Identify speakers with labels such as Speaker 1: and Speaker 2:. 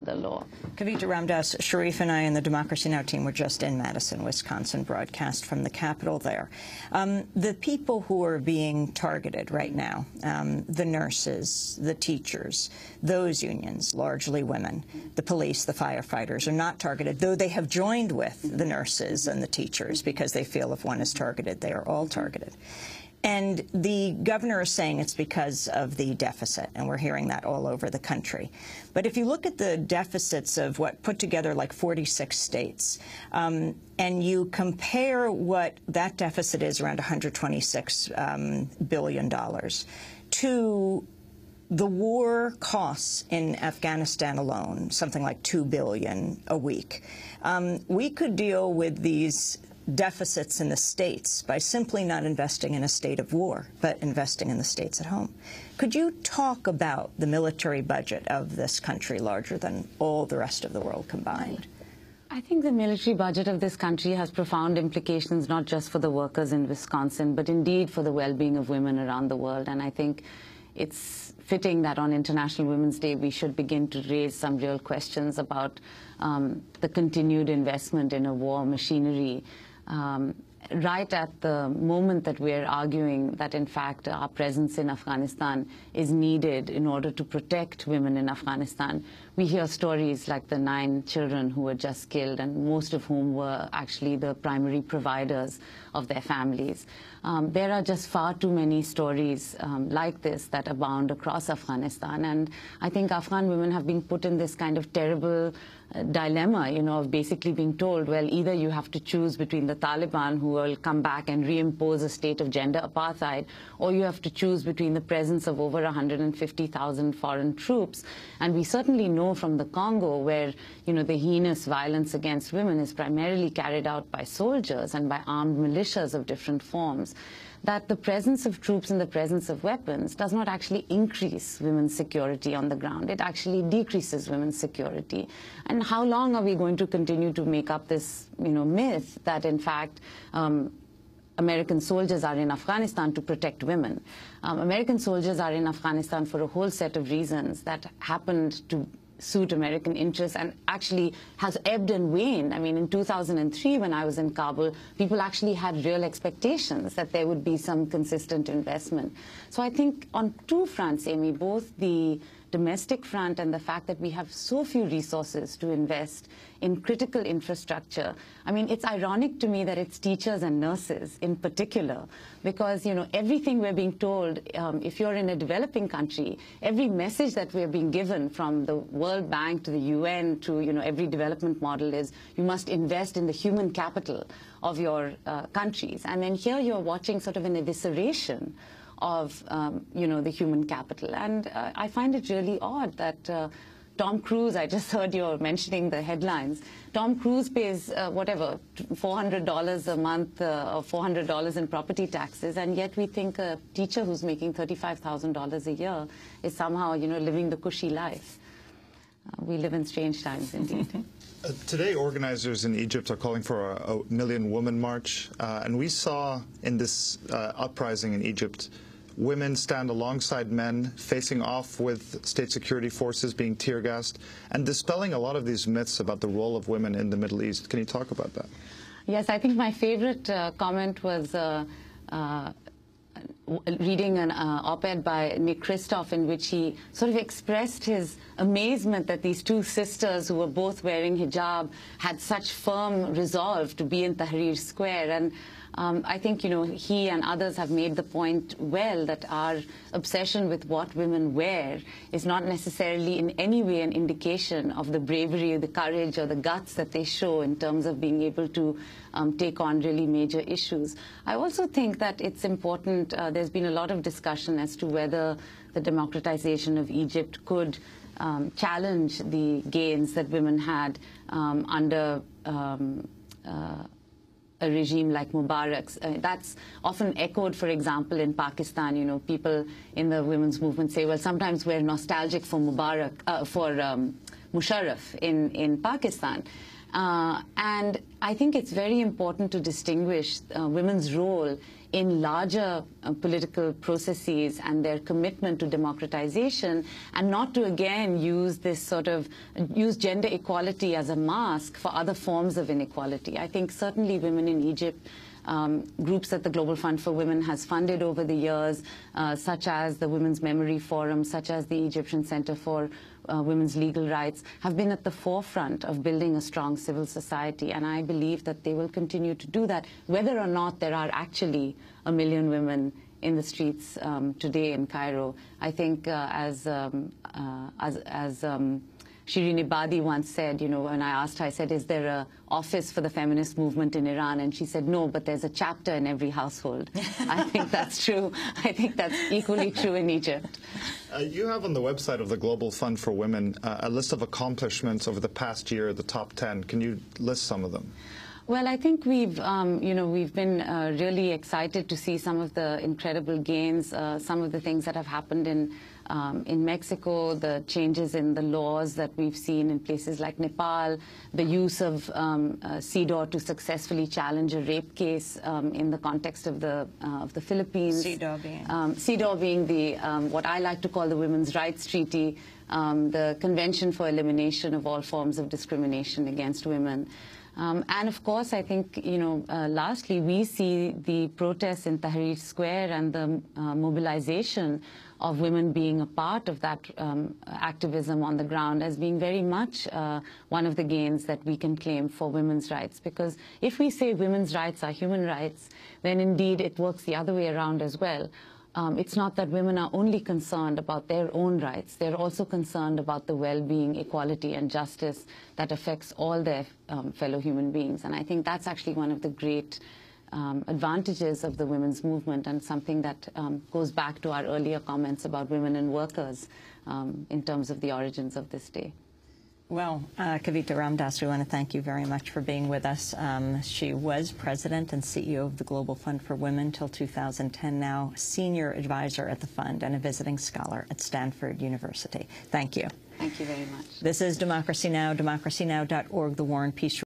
Speaker 1: the law.
Speaker 2: Kavita Ramdas, Sharif and I and the Democracy Now! Team were just in Madison, Wisconsin, broadcast from the Capitol there. The people who are being targeted right now, the nurses, the teachers, those unions, largely women, the police, the firefighters, are not targeted, though they have joined with the nurses and the teachers because they feel if one is targeted, they are all targeted. And the governor is saying it's because of the deficit, and we're hearing that all over the country. But if you look at the deficits of what put together like 46 states, and you compare what that deficit is, around $126 billion, to the war costs in Afghanistan alone, something like $2 billion a week, we could deal with these deficits in the states by simply not investing in a state of war, but investing in the states at home. Could you talk about the military budget of this country, larger than all the rest of the world combined?
Speaker 1: I think the military budget of this country has profound implications, not just for the workers in Wisconsin, but indeed for the well-being of women around the world. And I think it's fitting that on International Women's Day we should begin to raise some real questions about the continued investment in a war machinery. Right at the moment that we're arguing that, in fact, our presence in Afghanistan is needed in order to protect women in Afghanistan, we hear stories like the 9 children who were just killed, and most of whom were actually the primary providers of their families. There are just far too many stories like this that abound across Afghanistan, and I think Afghan women have been put in this kind of terrible dilemma, you know, of basically being told, well, either you have to choose between the Taliban, who will come back and reimpose a state of gender apartheid, or you have to choose between the presence of over 150,000 foreign troops. And we certainly know from the Congo, where, you know, the heinous violence against women is primarily carried out by soldiers and by armed militias of different forms, that the presence of troops and the presence of weapons does not actually increase women's security on the ground. It actually decreases women's security. And how long are we going to continue to make up this, you know, myth that, in fact, American soldiers are in Afghanistan to protect women? American soldiers are in Afghanistan for a whole set of reasons that happened to suit American interests and actually has ebbed and waned. I mean, in 2003, when I was in Kabul, people actually had real expectations that there would be some consistent investment. So I think on two fronts, Amy, both the domestic front and the fact that we have so few resources to invest in critical infrastructure. I mean, it's ironic to me that it's teachers and nurses in particular, because, you know, everything we're being told, if you're in a developing country, every message that we're being given from the World Bank to the UN to, you know, every development model is you must invest in the human capital of your countries. And then here you're watching sort of an evisceration of, you know, the human capital. And I find it really odd that Tom Cruise, I just heard you mentioning the headlines, Tom Cruise pays, whatever, $400 a month or $400 in property taxes, and yet we think a teacher who's making $35,000 a year is somehow, you know, living the cushy life. We live in strange times indeed.
Speaker 3: Today, organizers in Egypt are calling for a Million Woman March, and we saw in this uprising in Egypt women stand alongside men, facing off with state security forces, being tear-gassed, and dispelling a lot of these myths about the role of women in the Middle East. Can you talk about that?
Speaker 1: Yes, I think my favorite comment was reading an op-ed by Nick Kristof, in which he sort of expressed his amazement that these two sisters who were both wearing hijab had such firm resolve to be in Tahrir Square. And I think, you know, he and others have made the point well that our obsession with what women wear is not necessarily in any way an indication of the bravery or the courage or the guts that they show in terms of being able to take on really major issues. I also think that it's important, there's been a lot of discussion as to whether the democratization of Egypt could challenge the gains that women had under a regime like Mubarak's. That's often echoed, for example, in Pakistan. You know, people in the women's movement say, well, sometimes we're nostalgic for Musharraf in Pakistan. And I think it's very important to distinguish women's role in larger political processes and their commitment to democratization, and not to again use this sort of gender equality as a mask for other forms of inequality. I think certainly women in Egypt, groups that the Global Fund for Women has funded over the years, such as the Women's Memory Forum, such as the Egyptian Center for Women's Legal Rights, have been at the forefront of building a strong civil society, and I believe that they will continue to do that, whether or not there are actually 1 million women in the streets today in Cairo. I think as Shirin Ebadi once said, you know, when I asked her, I said, is there an office for the feminist movement in Iran? And she said, no, but there's a chapter in every household. I think that's true. I think that's equally true in Egypt.
Speaker 3: You have on the website of the Global Fund for Women a list of accomplishments over the past year, the top 10. Can you list some of them?
Speaker 1: Well, I think we've been really excited to see some of the incredible gains, some of the things that have happened in Mexico, the changes in the laws that we've seen in places like Nepal, the use of CEDAW to successfully challenge a rape case in the context of the Philippines. CEDAW being the what I like to call the Women's Rights Treaty, the Convention for Elimination of All Forms of Discrimination Against Women. And of course, I think, you know, lastly, we see the protests in Tahrir Square and the mobilization of women being a part of that activism on the ground as being very much one of the gains that we can claim for women's rights. Because if we say women's rights are human rights, then indeed it works the other way around as well. It's not that women are only concerned about their own rights. They're also concerned about the well-being, equality, and justice that affects all their fellow human beings. And I think that's actually one of the great advantages of the women's movement, and something that goes back to our earlier comments about women and workers in terms of the origins of this day.
Speaker 2: Well, Kavita Ramdas, we want to thank you very much for being with us. She was president and CEO of the Global Fund for Women till 2010, now senior advisor at the fund and a visiting scholar at Stanford University. Thank you.
Speaker 1: Thank you very much.
Speaker 2: This is Democracy Now!, democracynow.org, The War and Peace